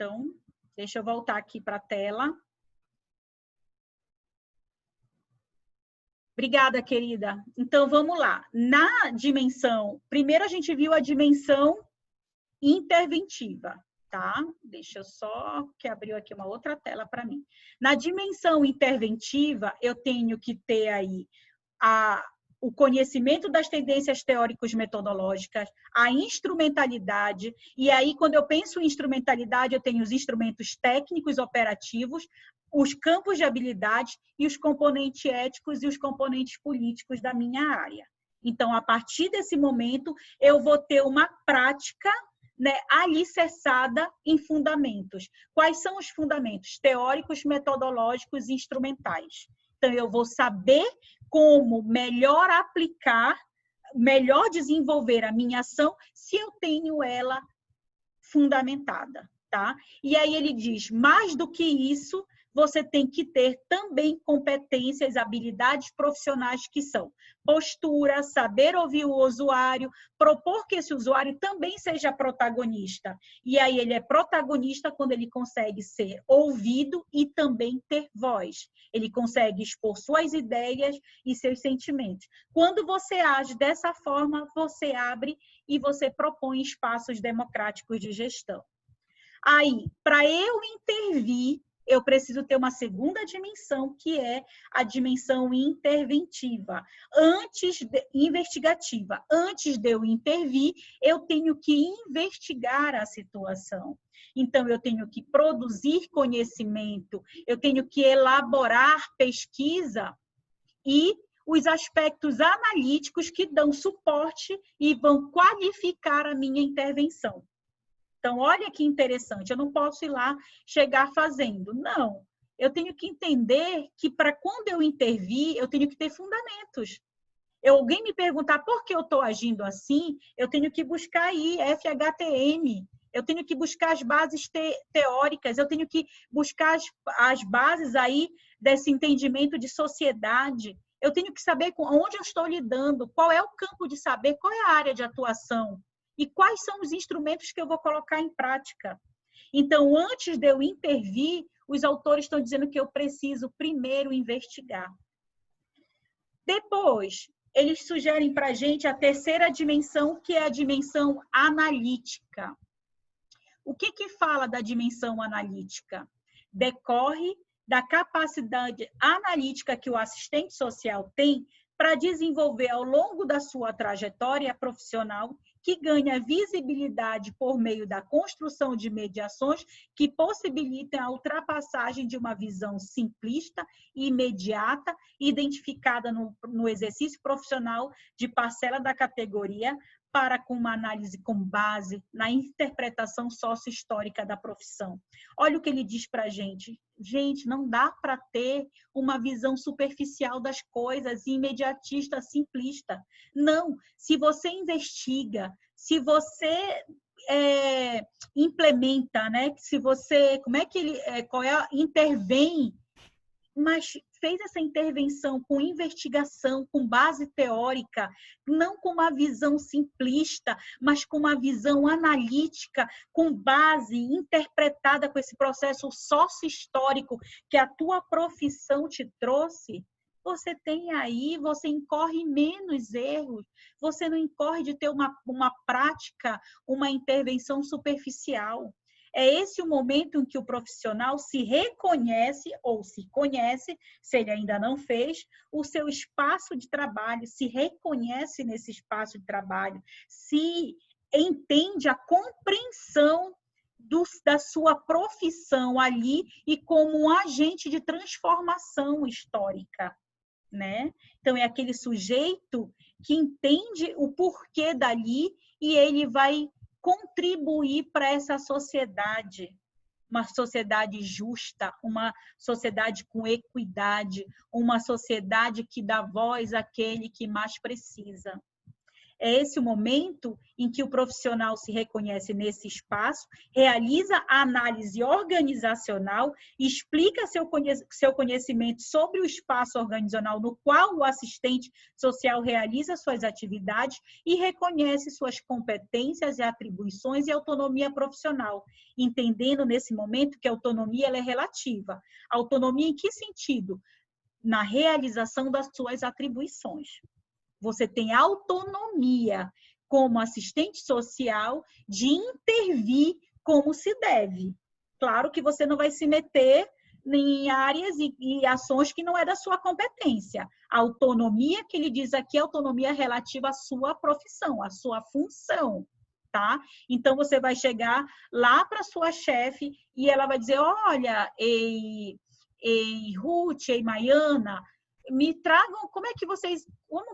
Então, deixa eu voltar aqui para a tela. Obrigada, querida. Então, vamos lá. Na dimensão, primeiro a gente viu a dimensão interventiva, tá? Deixa eu só que abriu aqui uma outra tela para mim. Na dimensão interventiva, eu tenho que ter aí o conhecimento das tendências teóricos metodológicas, a instrumentalidade, e aí quando eu penso em instrumentalidade, eu tenho os instrumentos técnicos operativos, os campos de habilidade e os componentes éticos e os componentes políticos da minha área. Então, a partir desse momento, eu vou ter uma prática, né, alicerçada em fundamentos. Quais são os fundamentos? Teóricos, metodológicos e instrumentais. Então, eu vou saber como melhor aplicar, melhor desenvolver a minha ação se eu tenho ela fundamentada, tá? E aí ele diz, mais do que isso, você tem que ter também competências, habilidades profissionais que são postura, saber ouvir o usuário, propor que esse usuário também seja protagonista. E aí ele é protagonista quando ele consegue ser ouvido e também ter voz. Ele consegue expor suas ideias e seus sentimentos. Quando você age dessa forma, você abre e você propõe espaços democráticos de gestão. Aí, para eu intervir, eu preciso ter uma segunda dimensão, que é a dimensão interventiva, investigativa. Antes de eu intervir, eu tenho que investigar a situação. Então, eu tenho que produzir conhecimento, eu tenho que elaborar pesquisa e os aspectos analíticos que dão suporte e vão qualificar a minha intervenção. Então, olha que interessante, eu não posso ir lá chegar fazendo. Não, eu tenho que entender que para quando eu intervir, eu tenho que ter fundamentos. Alguém me perguntar por que eu estou agindo assim, eu tenho que buscar aí FHTM, eu tenho que buscar as bases teóricas, eu tenho que buscar as bases aí desse entendimento de sociedade, eu tenho que saber com onde eu estou lidando, qual é o campo de saber, qual é a área de atuação e quais são os instrumentos que eu vou colocar em prática. Então, antes de eu intervir, os autores estão dizendo que eu preciso primeiro investigar. Depois, eles sugerem para a gente a terceira dimensão, que é a dimensão analítica. O que fala da dimensão analítica? Decorre da capacidade analítica que o assistente social tem para desenvolver ao longo da sua trajetória profissional, que ganha visibilidade por meio da construção de mediações que possibilitem a ultrapassagem de uma visão simplista e imediata, identificada no exercício profissional de parcela da categoria, para com uma análise com base na interpretação sócio-histórica da profissão. Olha o que ele diz para a gente. Gente, não dá para ter uma visão superficial das coisas, imediatista, simplista. Não, se você investiga, se você implementa, né? Se você, como é que ele, intervém, mas fez essa intervenção com investigação, com base teórica, não com uma visão simplista, mas com uma visão analítica, com base interpretada com esse processo sócio-histórico que a tua profissão te trouxe, você tem aí, você incorre menos erros, você não incorre de ter uma prática, uma intervenção superficial. É esse o momento em que o profissional se reconhece ou se conhece, se ele ainda não fez, o seu espaço de trabalho, se reconhece nesse espaço de trabalho, se entende a compreensão da sua profissão ali e como um agente de transformação histórica, né? Então, é aquele sujeito que entende o porquê dali e ele vai contribuir para essa sociedade, uma sociedade justa, uma sociedade com equidade, uma sociedade que dá voz àquele que mais precisa. É esse o momento em que o profissional se reconhece nesse espaço, realiza a análise organizacional, explica seu conhecimento sobre o espaço organizacional no qual o assistente social realiza suas atividades e reconhece suas competências e atribuições e autonomia profissional, entendendo nesse momento que a autonomia ela é relativa. Autonomia em que sentido? Na realização das suas atribuições. Você tem autonomia como assistente social de intervir como se deve. Claro que você não vai se meter em áreas e ações que não é da sua competência. A autonomia que ele diz aqui é autonomia relativa à sua profissão, à sua função, tá? Então, você vai chegar lá para sua chefe e ela vai dizer, olha, Ruth, Maiana, me tragam como é que vocês,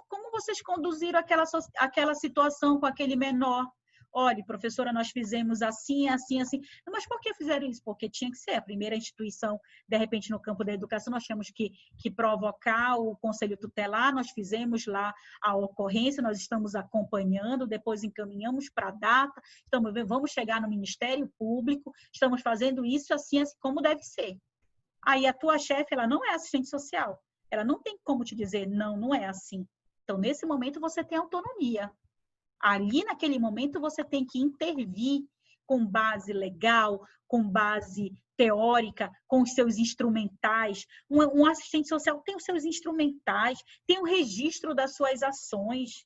como vocês conduziram aquela situação com aquele menor. Olha, professora, nós fizemos assim, assim, assim. Mas por que fizeram isso? Porque tinha que ser a primeira instituição, de repente, no campo da educação, nós tínhamos que provocar o conselho tutelar, nós fizemos lá a ocorrência, nós estamos acompanhando, depois encaminhamos para a data, vamos chegar no Ministério Público, estamos fazendo isso assim, assim como deve ser. Aí a tua chefe, ela não é assistente social. Ela não tem como te dizer, não, não é assim. Então, nesse momento, você tem autonomia. Ali, naquele momento, você tem que intervir com base legal, com base teórica, com os seus instrumentais. Um assistente social tem os seus instrumentais, tem o registro das suas ações,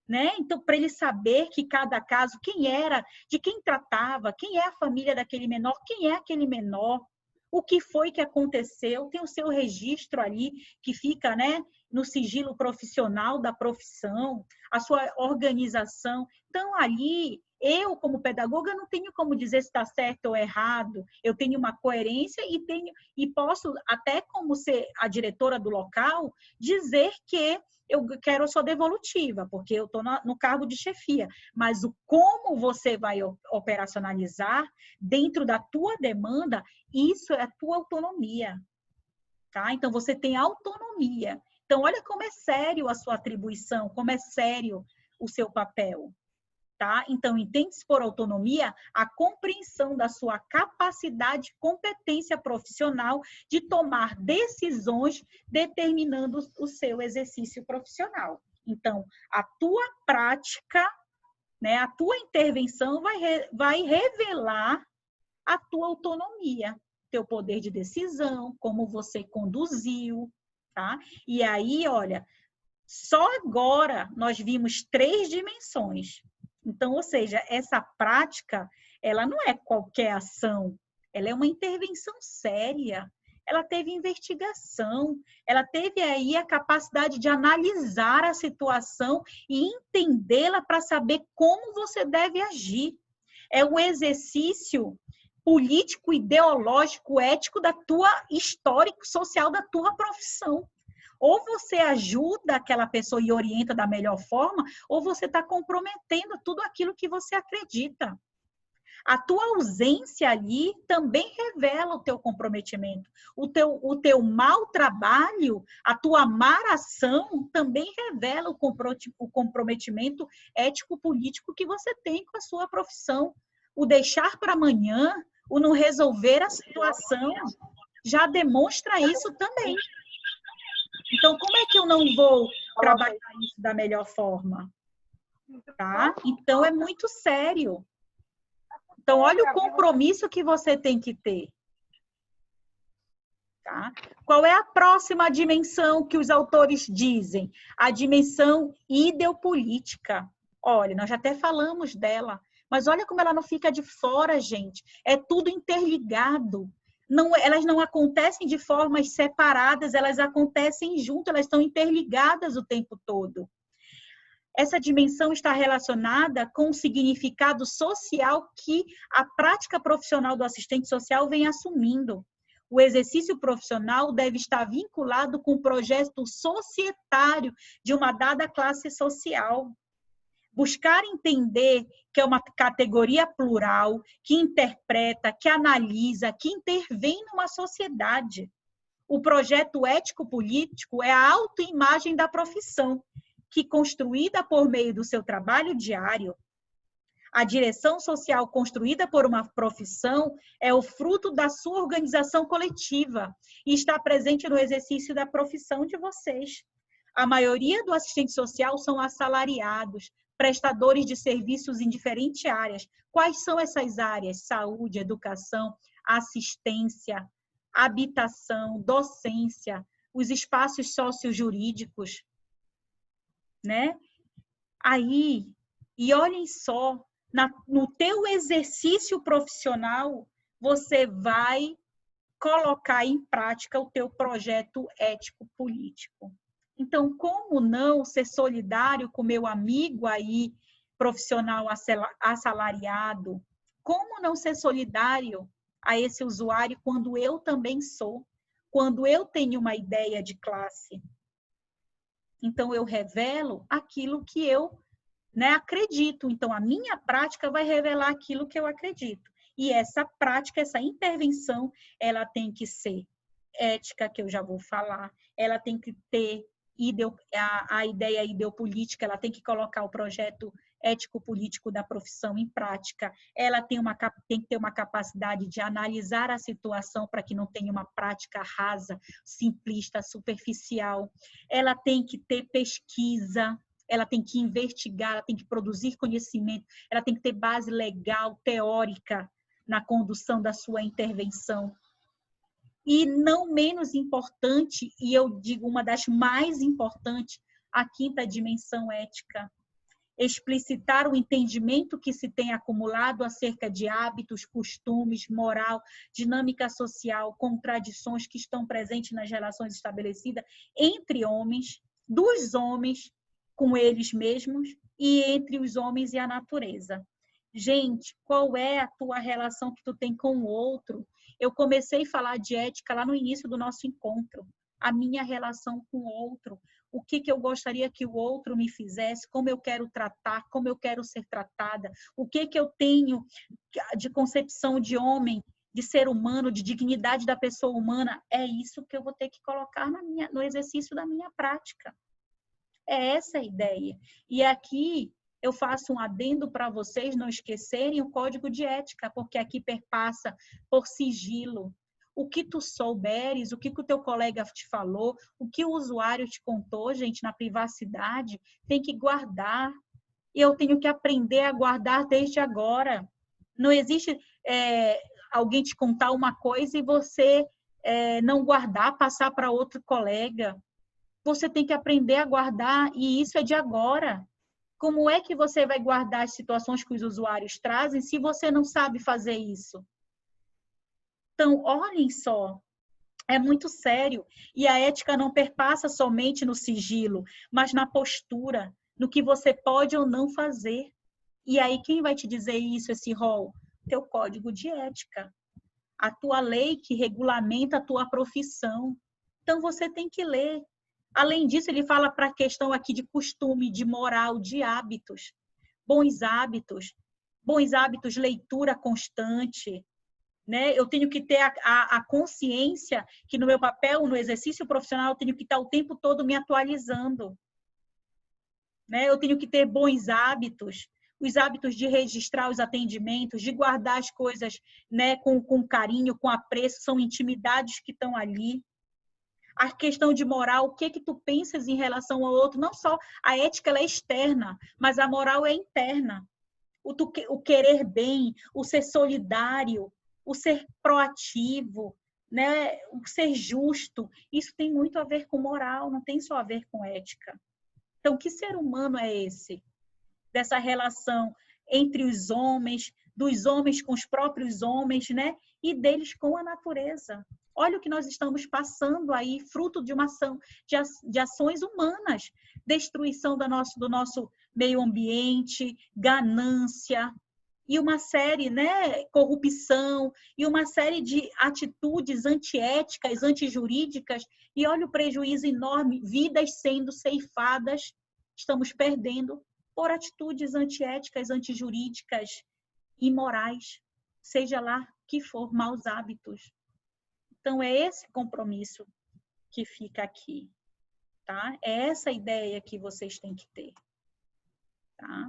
né? Então, para ele saber que cada caso, quem era, de quem tratava, quem é a família daquele menor, quem é aquele menor, o que foi que aconteceu, tem o seu registro ali, que fica, né, no sigilo profissional da profissão, a sua organização. Então, ali, eu, como pedagoga, não tenho como dizer se está certo ou errado. Eu tenho uma coerência e posso, até como ser a diretora do local, dizer que eu sou devolutiva, porque eu estou no cargo de chefia. Mas o como você vai operacionalizar dentro da tua demanda, isso é a tua autonomia. Tá? Então, você tem autonomia. Então, olha como é sério a sua atribuição, como é sério o seu papel. Tá? Então, entende-se por autonomia a compreensão da sua capacidade e competência profissional de tomar decisões determinando o seu exercício profissional. Então, a tua prática, né, a tua intervenção vai revelar a tua autonomia, teu poder de decisão, como você conduziu, tá? E aí, olha, só agora nós vimos 3 dimensões. Então, ou seja, essa prática, ela não é qualquer ação, ela é uma intervenção séria. Ela teve investigação, ela teve aí a capacidade de analisar a situação e entendê-la para saber como você deve agir. É o exercício político, ideológico, ético da tua histórico social da tua profissão. Ou você ajuda aquela pessoa e orienta da melhor forma, ou você está comprometendo tudo aquilo que você acredita. A tua ausência ali também revela o teu comprometimento. O teu mau trabalho, a tua má ação também revela o comprometimento ético-político que você tem com a sua profissão. O deixar para amanhã, o não resolver a situação, já demonstra isso também. Então, como é que eu não vou trabalhar isso da melhor forma? Tá? Então, é muito sério. Então, olha o compromisso que você tem que ter. Tá? Qual é a próxima dimensão que os autores dizem? A dimensão ideopolítica. Olha, nós já até falamos dela, mas olha como ela não fica de fora, gente. É tudo interligado. Não, elas não acontecem de formas separadas, elas acontecem juntas, elas estão interligadas o tempo todo. Essa dimensão está relacionada com o significado social que a prática profissional do assistente social vem assumindo. O exercício profissional deve estar vinculado com o projeto societário de uma dada classe social. Buscar entender que é uma categoria plural, que interpreta, que analisa, que intervém numa sociedade. O projeto ético-político é a autoimagem da profissão, que, construída por meio do seu trabalho diário, a direção social construída por uma profissão é o fruto da sua organização coletiva e está presente no exercício da profissão de vocês. A maioria do assistente social são assalariados, prestadores de serviços em diferentes áreas. Quais são essas áreas? Saúde, educação, assistência, habitação, docência, os espaços sociojurídicos, né? Aí, e olhem só, no teu exercício profissional, você vai colocar em prática o teu projeto ético-político. Então, como não ser solidário com meu amigo aí, profissional assalariado? Como não ser solidário a esse usuário quando eu também sou? Quando eu tenho uma ideia de classe? Então, eu revelo aquilo que eu acredito. Então, a minha prática vai revelar aquilo que eu acredito. E essa prática, essa intervenção, ela tem que ser ética, que eu já vou falar, ela tem que ter a ideia ideopolítica, ela tem que colocar o projeto ético-político da profissão em prática, ela tem que ter uma capacidade de analisar a situação para que não tenha uma prática rasa, simplista, superficial, ela tem que ter pesquisa, ela tem que investigar, ela tem que produzir conhecimento, ela tem que ter base legal, teórica na condução da sua intervenção. E não menos importante, e eu digo uma das mais importantes, a quinta dimensão ética. Explicitar o entendimento que se tem acumulado acerca de hábitos, costumes, moral, dinâmica social, contradições que estão presentes nas relações estabelecidas entre homens, dos homens com eles mesmos e entre os homens e a natureza. Gente, qual é a tua relação que tu tem com o outro? Eu comecei a falar de ética lá no início do nosso encontro. A minha relação com o outro. O que eu gostaria que o outro me fizesse, como eu quero tratar, como eu quero ser tratada, o que eu tenho de concepção de homem, de ser humano, de dignidade da pessoa humana. É isso que eu vou ter que colocar no exercício da minha prática. É essa a ideia. E aqui eu faço um adendo para vocês não esquecerem o código de ética, porque aqui perpassa por sigilo. O que tu souberes, o que o teu colega te falou, o que o usuário te contou, gente, na privacidade, tem que guardar. E eu tenho que aprender a guardar desde agora. Não existe alguém te contar uma coisa e você não guardar, passar para outro colega. Você tem que aprender a guardar, e isso é de agora. Como é que você vai guardar as situações que os usuários trazem se você não sabe fazer isso? Então, olhem só, é muito sério. E a ética não perpassa somente no sigilo, mas na postura, no que você pode ou não fazer. E aí, quem vai te dizer isso, esse rol? Teu código de ética. A tua lei que regulamenta a tua profissão. Então, você tem que ler. Além disso, ele fala para a questão aqui de costume, de moral, de hábitos. Bons hábitos, leitura constante. Né? Eu tenho que ter a consciência que no meu papel, no exercício profissional, eu tenho que estar o tempo todo me atualizando. Né? Eu tenho que ter bons hábitos, os hábitos de registrar os atendimentos, de guardar as coisas, né, com carinho, com apreço, são intimidades que estão ali. A questão de moral, o que tu pensas em relação ao outro, não só a ética ela é externa, mas a moral é interna. O querer bem, o ser solidário, o ser proativo, né? O ser justo, isso tem muito a ver com moral, não tem só a ver com ética. Então, que ser humano é esse? Dessa relação entre os homens, dos homens com os próprios homens, né? E deles com a natureza. Olha o que nós estamos passando aí, fruto de uma ação, de ações humanas. Destruição do nosso meio ambiente, ganância, e uma série, né, corrupção, e uma série de atitudes antiéticas, antijurídicas, e olha o prejuízo enorme, vidas sendo ceifadas, estamos perdendo por atitudes antiéticas, antijurídicas, imorais, seja lá que for, maus hábitos. Então, é esse compromisso que fica aqui. tá? É essa ideia que vocês têm que ter, tá?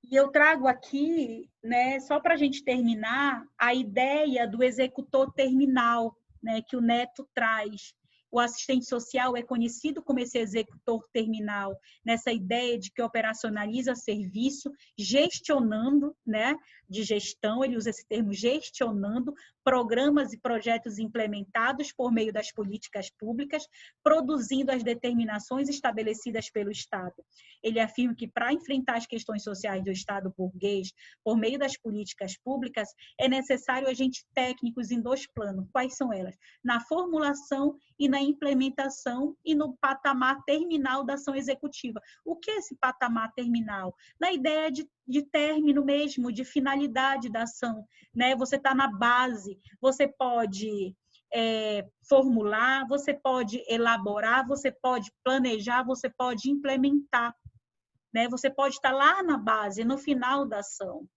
E eu trago aqui, né, só para a gente terminar, a ideia do executor terminal, né, que o Neto traz. O assistente social é conhecido como esse executor terminal, nessa ideia de que operacionaliza serviço, gestionando, né, de gestão, ele usa esse termo gestionando, programas e projetos implementados por meio das políticas públicas, produzindo as determinações estabelecidas pelo Estado. Ele afirma que para enfrentar as questões sociais do Estado burguês, por meio das políticas públicas, é necessário agentes técnicos em 2 planos. Quais são elas? Na formulação e na implementação e no patamar terminal da ação executiva. O que é esse patamar terminal? Na ideia de término mesmo, de finalidade da ação, né? Você está na base, você pode formular, você pode elaborar, você pode planejar, você pode implementar, né? Você pode estar lá na base, no final da ação,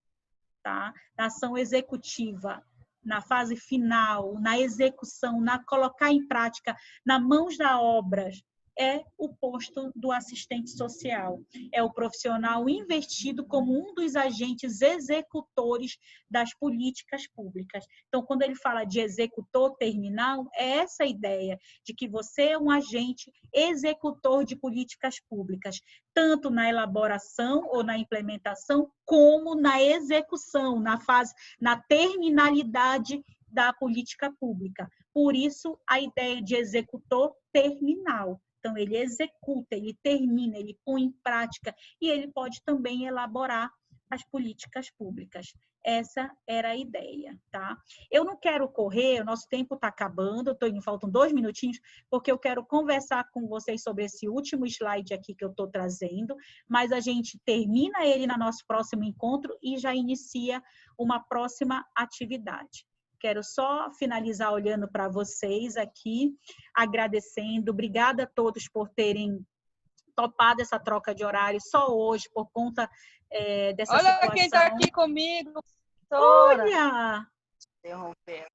tá? Na ação executiva, na fase final, na execução, na colocar em prática, na mãos da obra, é o posto do assistente social. É o profissional investido como um dos agentes executores das políticas públicas. Então, quando ele fala de executor terminal, é essa ideia de que você é um agente executor de políticas públicas, tanto na elaboração ou na implementação, como na execução, na fase, na terminalidade da política pública. Por isso, a ideia de executor terminal. Então, ele executa, ele termina, ele põe em prática e ele pode também elaborar as políticas públicas. Essa era a ideia, tá? Eu não quero correr, o nosso tempo está acabando, faltam 2 minutinhos, porque eu quero conversar com vocês sobre esse último slide aqui que eu estou trazendo, mas a gente termina ele no nosso próximo encontro e já inicia uma próxima atividade. Quero só finalizar olhando para vocês aqui, agradecendo. Obrigada a todos por terem topado essa troca de horário só hoje, por conta dessa Olha situação. Quem está aqui comigo, professora. Olha! Interrompendo.